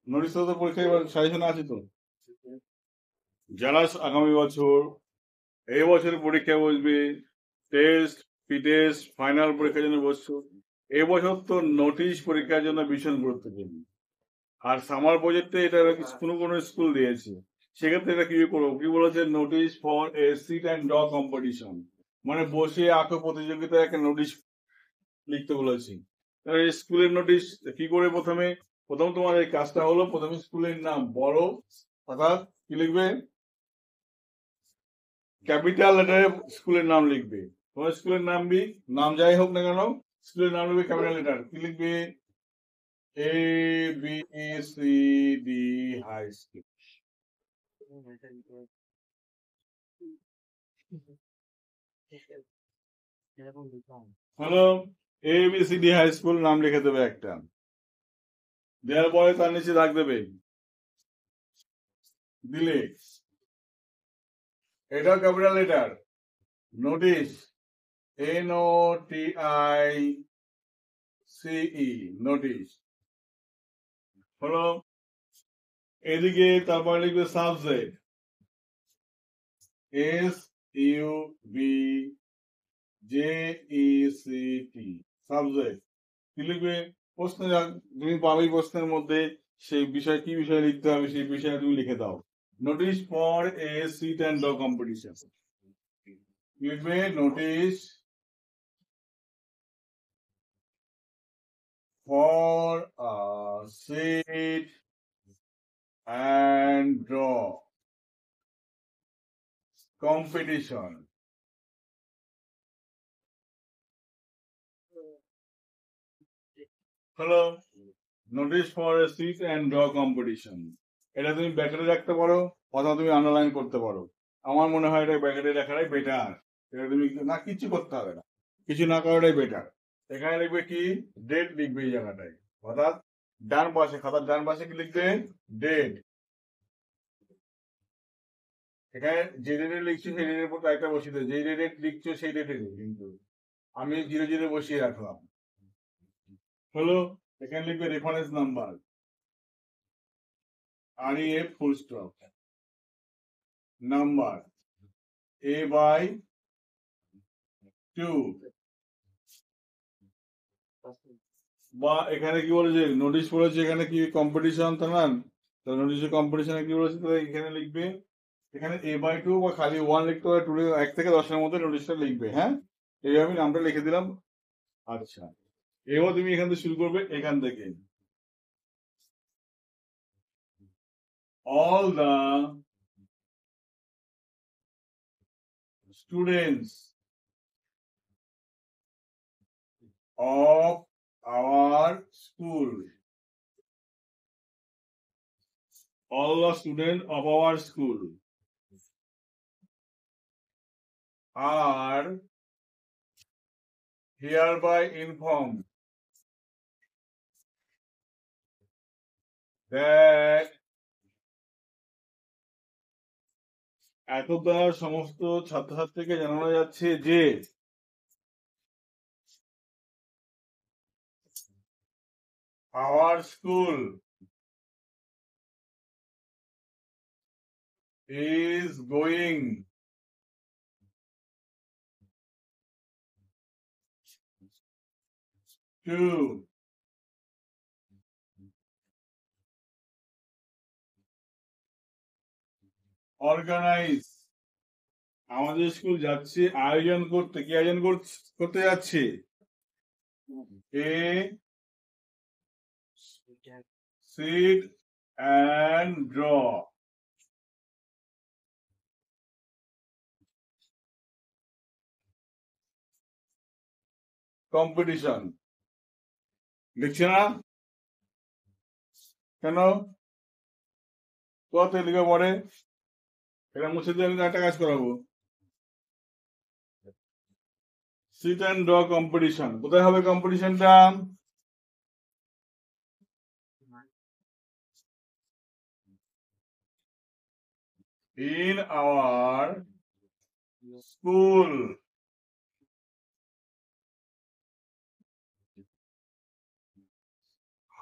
Notice তো পরীক্ষা এবার সাজেশন আছে তো। যারা আগামী বছর এই বছর পরীক্ষা বসবে, টেস্ট, প্রি টেস্ট, ফাইনাল পরীক্ষার জন্য বসছো, এবছর তো নোটিশ পরীক্ষার জন্য ভীষণ গুরুত্বপূর্ণ। আর সামার প্রজেক্টে এটা কোনো কোনো স্কুল দিয়েছে, সেক্ষেত্রে এটা কি করবো, কি বলেছে, notice for a seat and draw competition, মানে বসে আঁকো প্রতিযোগিতায় একটা নোটিশ লিখতে বলেছি। স্কুলের নোটিশ কি করে, প্রথমে প্রথম তোমার এই কাজটা হলো, প্রথমে স্কুলের নাম বড়, অর্থাৎ কি লিখবে, ক্যাপিটাল লেটারে স্কুলের নাম লিখবে। তোমার স্কুলের নাম যাই হোক না কেন, স্কুলের নাম লিখবে ক্যাপিটাল লেটার। কি লিখবে, A B C D high school. হলো A B C D high school, নাম লিখে দেবে একটা। দেওয়ার পরে তার নিচে দাগ দেবে, দিলে এটাও capital letter, notice, N O T I C E, notice. হলো এদিকে তারপরে লিখবে subject, S U B J E C T, subject. কি লিখবে, প্রশ্ন তুমি পাবে, প্রশ্নের মধ্যে সেই বিষয় কি বিষয় লিখতে হবে সেই বিষয়ে তুমি লিখে দাও। Notice for a seat and draw competition, লিখবে notice for seat and draw competition. হলো notice for a seat and draw competition. এটা তুমি ব্যাকেটে রাখতে পারো অথবা তুমি আন্ডারলাইন করতে পারো। আমার মনে হয় এটা ব্যাকেটে রাখাটাই বেটার। এটা তুমি না কিছু করতে হবে না, কিছু না করাটাই বেটার। এখানে লিখবে কি, ডেট লিখবে এই জায়গাটায়, অর্থাৎ ডান পাশে, খাতার ডান পাশে কি লিখবে, ডেট। এখানে যে ডেটে লিখছো সেই ডেটের উপর একটা বসিয়ে দেবে, যে ডেটে লিখছো সেই ডেটে কিন্তু আমি 00 বসিয়ে রাখলাম। হলো এখানে লিখবে reference number, REF full stop, number A/2, বা এখানে কি বলেছে, নোটিশ বলেছে এখানে কি কম্পিটিশন, তা না, তো নোটিশের কম্পিটিশনে কি বলেছে, তাহলে এখানে লিখবে, এখানে A/2 বা খালি 1 লিখতে হবে, 1 থেকে 10-এর মধ্যে নোটিশটা লিখবে। হ্যাঁ, এই আমি নামটা লিখে দিলাম। আচ্ছা, এবার তুমি এখান থেকে শুরু করবে, এখান থেকে all the students of our school, all the students of our school are hereby informed that এতদ্বারা সমস্ত ছাত্রছাত্রীকে জানানো যাচ্ছে যে our school is going to organize, আমাদের স্কুল যাচ্ছে আয়োজন করতে, কি আয়োজন করতে যাচ্ছে, a seat and draw competition. লিখছে না কেন, কত লিখে পড়ে, এটা মুছে দিয়ে আমি একটা কাজ করাবো, সিট অ্যান্ড ড্র কম্পিটিশন। কোথায় হবে কম্পিটিশনটা, in our school,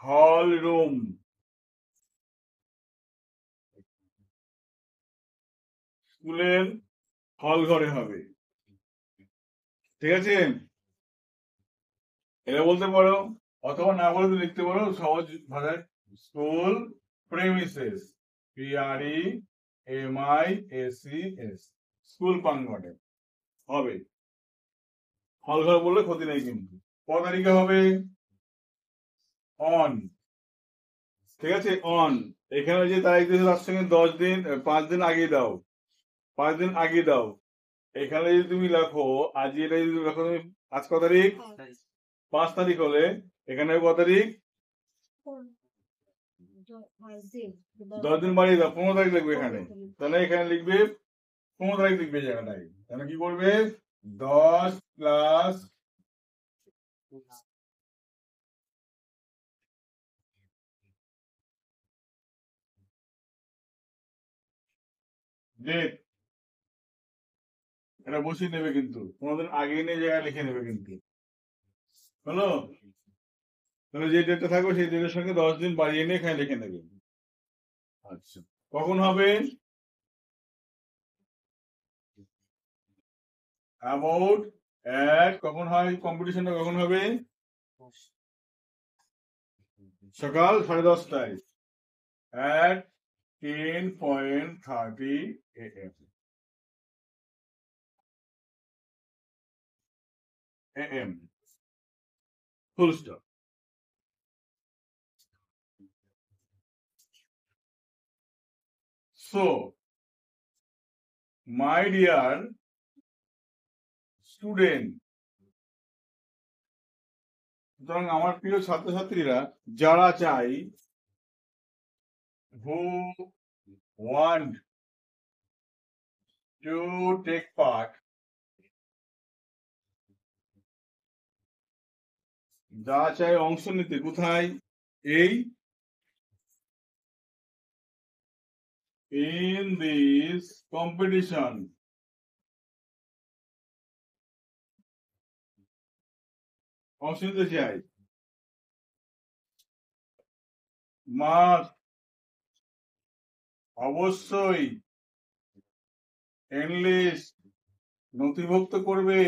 hall room, স্কুলের হল ঘরে হবে। ঠিক আছে, এটা বলতে পারো, অথবা না বলে লিখতে পারো সহজ ভাষায়, স্কুল প্রেমিসেস, PREMISES, স্কুল প্রাঙ্গণে হবে। হল ঘর বললে ক্ষতি নেই কিন্তু। কত তারিখে হবে? অন। ঠিক আছে, অন। এখানে যে তারিখ দিয়েছে তার সঙ্গে 10 দিন 5 দিন আগে দাও, 5 দিন আগে দাও। এখানে যদি তুমি লেখো আজ, এটা যদি লেখো তুমি, আজ কত তারিখ? 5 তারিখ হলে এখানে কত তারিখ? 10 দিন বাড়িয়ে দাও, 15 তারিখ লিখবে এখানে। তাহলে এখানে লিখবে 15 তারিখ লিখবে জায়গাটায়। তাহলে কি করবে? 10 প্লাস ডেট, এটা বসিয়ে নেবে কিন্তু, 15 দিন আগে নিয়ে জায়গায় লিখে নেবে কিন্তু। হলো? তাহলে যে ডেটটা থাকবে সেই ডেটের সঙ্গে 10 দিন বাড়িয়ে নিয়ে এখানে লিখে নেবে। আচ্ছা, কখন হবে? অ্যাবাউট এট, কখন হয় কম্পিটিশনটা, কখন হবে? সকাল 10:30টায়, at 10:30 AM. AM. Full stop. So, my dear student, সুতরাং আমার প্রিয় ছাত্রছাত্রীরা, যারা চাই, who want to take part, যারা চাই অংশ নিতে, কোথায়? এই in this competition, অংশ নিতে চাই, must, অবশ্যই, enlist, নথিভুক্ত করবে,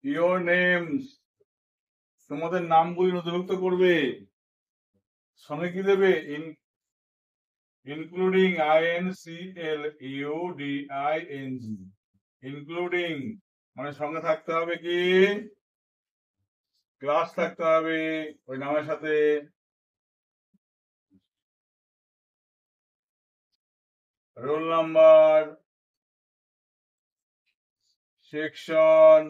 your names, তোমাদের নামগুলি নথিভুক্ত করবে, সঙ্গে কি দেবে? ইনক্লুডিং, INCLUDING, ইনক্লুডিং মানে সঙ্গে থাকতে হবে কি? ক্লাস থাকতে হবে ওই নামের সাথে, রোল নাম্বার, সেকশন,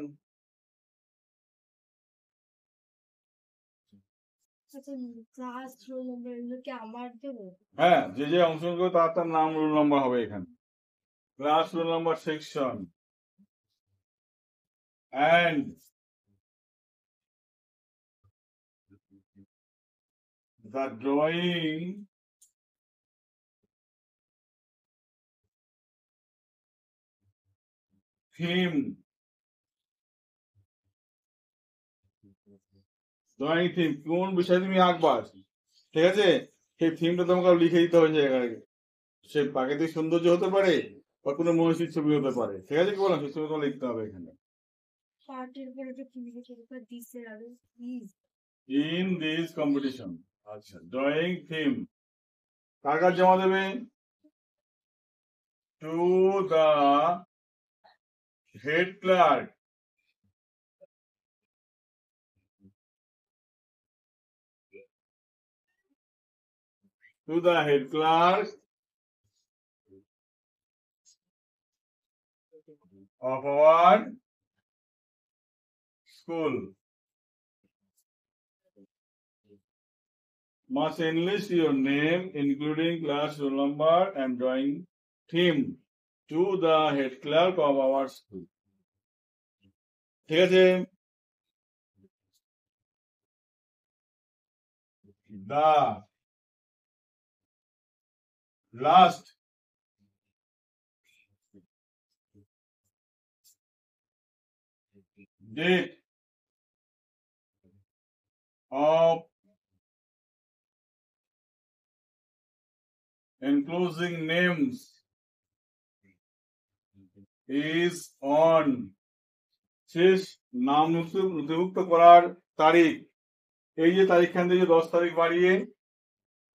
হ্যাঁ, যে যে অংশগ্রহণ করবে তার তার নাম, রোল নাম্বার হবে এখানে, class, roll number, section, and the drawing theme, drawing theme, কোন বিষয়ে তুমি আঁকবা, ঠিক আছে, সেই থিমটা তোমাকে লিখে দিতে হবে জায়গায়। সে প্রাকৃতিক সৌন্দর্য হতে পারে বা কোনো মনীষীর ছবি হতে পারে, ঠিক আছে, কি বললাম, সেই ছবি তোমাকে লিখতে হবে এখানে। ইন দিস কম্পিটিশন, আচ্ছা, ড্রয়িং থিম কার কাছে জমা দেবে? To the head clerk, to the head clerk of our school, must enlist your name including class, roll number and drawing theme to the head clerk of our school. ঠিক আছে, the last date of enclosing names is on শেষ নাম নথিভুক্ত করার তারিখ, এই যে তারিখখান থেকে 10 তারিখ বাড়িয়ে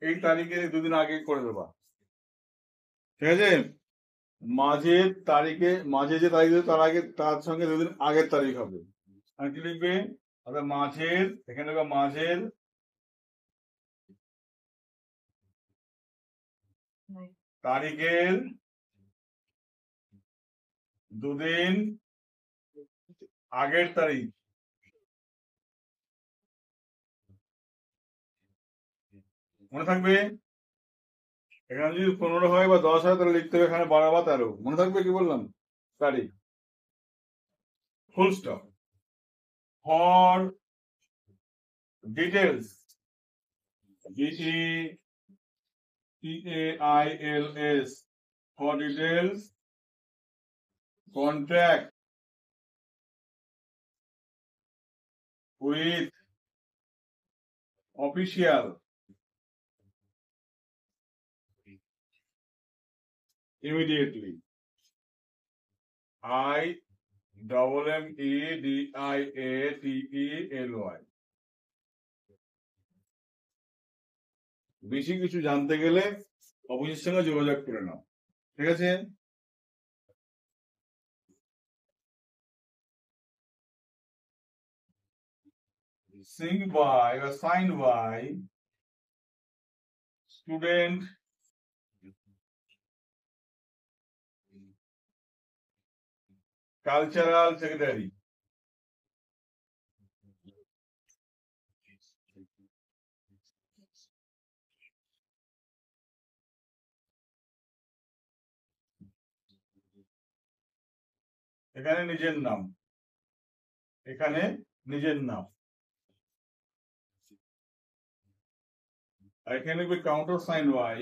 এই তারিখে দুদিন আগে করে দেবা, ঠিক আছে? মাঝের তারিখে, মাঝে যে তারিখ তার আগে, তার সঙ্গে দুদিন আগের তারিখ হবে। আর কি লিখবে? অর্থাৎ মাঝের, এখানে মাঝের তারিখের দুদিন আগের তারিখ, মনে থাকবে? এখানে যদি 15 হয় বা 10 হয় তাহলে লিখতে হবে এখানে 12 বা 13, মনে থাকবে কি বললাম? তারিখ, full stop. For details, DETAILS, for details, contact with official immediately. IMMEDIATELY। বেশি কিছু জানতে গেলে অফিসের সঙ্গে যোগাযোগ করে নাও, ঠিক আছে? signed by or signed by student cultural secretary, এখানে নিজের নাম, এখানে নিজের নাম, এখানে কাউন্টার সাইন বাই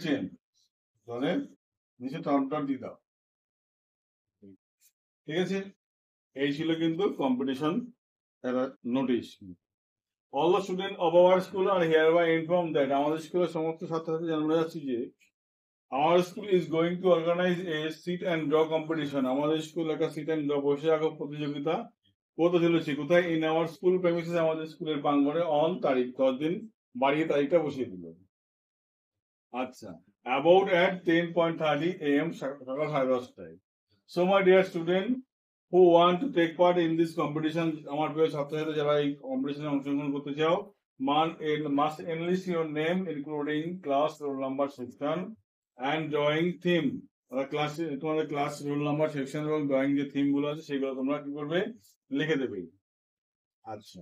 HM, তাহলে নিচে টন দিয়ে দাও, ঠিক আছে? এই ছিল কিন্তু competition notice. All the student of our school are hereby inform that, আমাদের স্কুলের সমস্ত ছাত্রছাত্রী জানানো যাচ্ছে যে our school is going to organize a sit and draw competition, আমাদের স্কুল একটা সিট এন্ড ড্র বসে আঁকা প্রতিযোগিতা করতে চলেছে। কোথায়? ইন আওয়ার স্কুল প্রেমিসেস, আমাদের স্কুলের প্রাঙ্গণে, অন তারিখ, 10 দিন বাড়িয়ে তারিখটা বসিয়ে দিল। আচ্ছা, about at 10:30 AM, সকাল 10:30টায়। So my dear student who want to take part in this competition, আমার প্রিয় ছাত্রছাত্রী যারা এই কম্পিটিশনে অংশগ্রহণ করতে চাও, must enlist your name including class, roll number, section and drawing theme। Class, তোমাদের ক্লাস, রোল নাম্বার, সেকশন এবং ড্রয়িং যে থিম গুলো আছে সেগুলো তোমরা কি করবে? লিখে দেবে। আচ্ছা,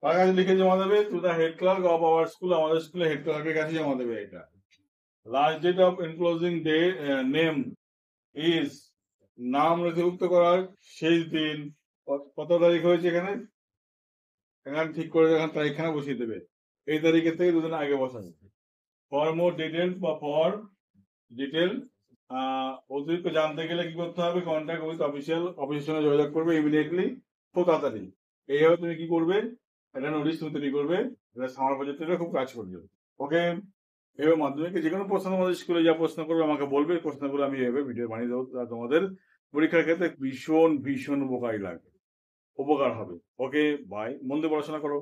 তার কাছে লিখে জমা দেবে to the head clerk of our school, আমাদের স্কুলের হেড ক্লার্কের কাছে জমা দেবে এটা। Last date of enclosing the name is, নাম নথিভুক্ত করার শেষ দিন কত তারিখ হয়েছে এখানে, এখানে ঠিক করে এখানে তারিখখানা বসিয়ে দেবে, এই তারিখের থেকে দুদিন আগে বসাবে। ফর মোর ডিটেলস বা ফর ডিটেল, অতিরিক্ত জানতে গেলে কি করতে হবে? কন্ট্যাক্ট উইথ অফিসিয়াল, অফিসের সঙ্গে যোগাযোগ করবে ইমিডিয়েটলি, খুব তাড়াতাড়ি। এইভাবে তুমি কি করবে? এটা নোটিশ তুমি তৈরি করবে, এটা সামার প্রজেক্টটা খুব কাজ করবে। ওকে, এভাবে মাধ্যমিকে যে কোনো প্রশ্ন আমাদের স্কুলে যা প্রশ্ন করবে আমাকে বলবে, প্রশ্নগুলো আমি এভাবে ভিডিও বানিয়ে দেবো, তোমাদের পরীক্ষার ক্ষেত্রে ভীষণ ভীষণ উপকারী লাগবে, উপকার হবে। ওকে, বাই, মন দিয়ে পড়াশোনা করো।